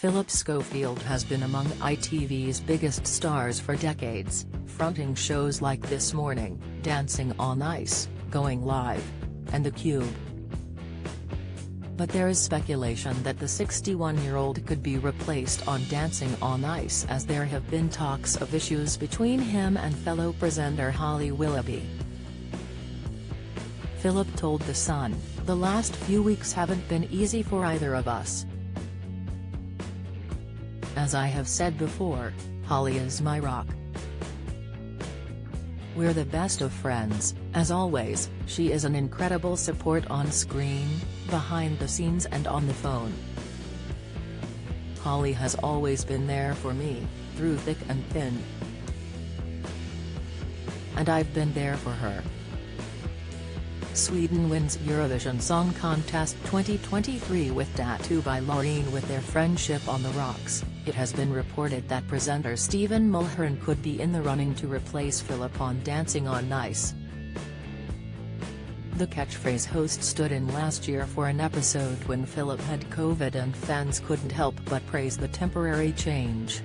Phillip Schofield has been among ITV's biggest stars for decades, fronting shows like This Morning, Dancing on Ice, Going Live, and The Cube. But there is speculation that the 61-year-old could be replaced on Dancing on Ice, as there have been talks of issues between him and fellow presenter Holly Willoughby. Phillip told The Sun, "The last few weeks haven't been easy for either of us. As I have said before, Holly is my rock. We're the best of friends, as always. She is an incredible support on screen, behind the scenes and on the phone. Holly has always been there for me, through thick and thin. And I've been there for her." Sweden wins Eurovision Song Contest 2023 with Tattoo by Loreen. With their friendship on the rocks, it has been reported that presenter Stephen Mulhern could be in the running to replace Phillip on Dancing on Ice. The catchphrase host stood in last year for an episode when Phillip had COVID, and fans couldn't help but praise the temporary change.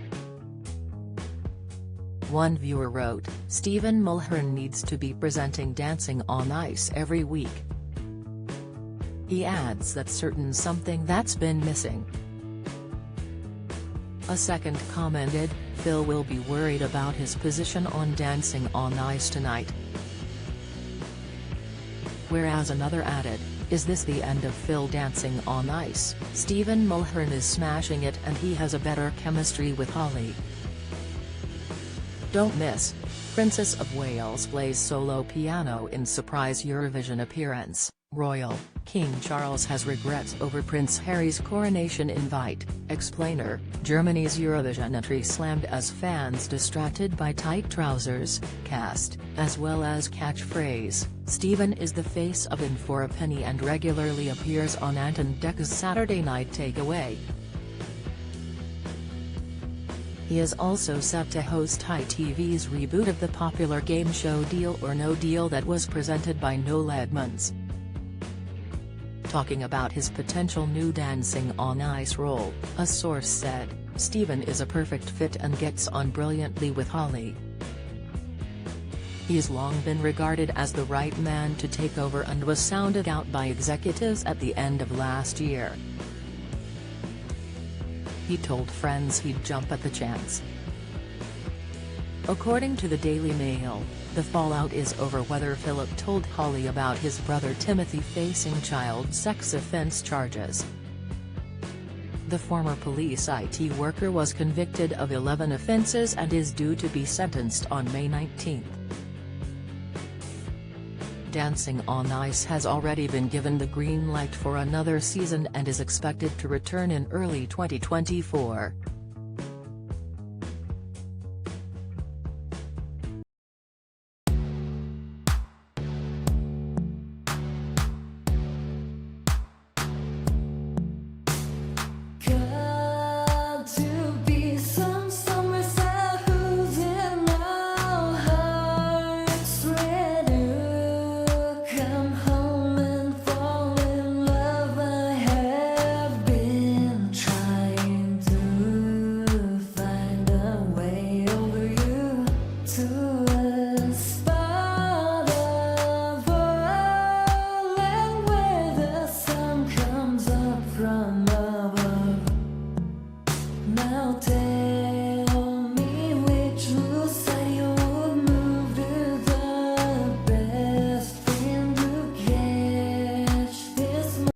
One viewer wrote, "Stephen Mulhern needs to be presenting Dancing on Ice every week." He adds that's certain something that's been missing. A second commented, "Phil will be worried about his position on Dancing on Ice tonight." Whereas another added, "Is this the end of Phil Dancing on Ice? Stephen Mulhern is smashing it and he has a better chemistry with Holly." Don't miss, Princess of Wales plays solo piano in surprise Eurovision appearance. Royal, King Charles has regrets over Prince Harry's coronation invite. Explainer, Germany's Eurovision entry slammed as fans distracted by tight trousers. Cast, as well as catchphrase, Stephen is the face of In for a Penny and regularly appears on Ant and Dec's Saturday Night Takeaway. He is also set to host ITV's reboot of the popular game show Deal or No Deal that was presented by Noel Edmonds. Talking about his potential new Dancing on Ice role, a source said, "Stephen is a perfect fit and gets on brilliantly with Holly. He's long been regarded as the right man to take over and was sounded out by executives at the end of last year. He told friends he'd jump at the chance." According to the Daily Mail, the fallout is over whether Phillip told Holly about his brother Timothy facing child sex offence charges. The former police IT worker was convicted of 11 offences and is due to be sentenced on May 19. Dancing on Ice has already been given the green light for another season and is expected to return in early 2024. Now take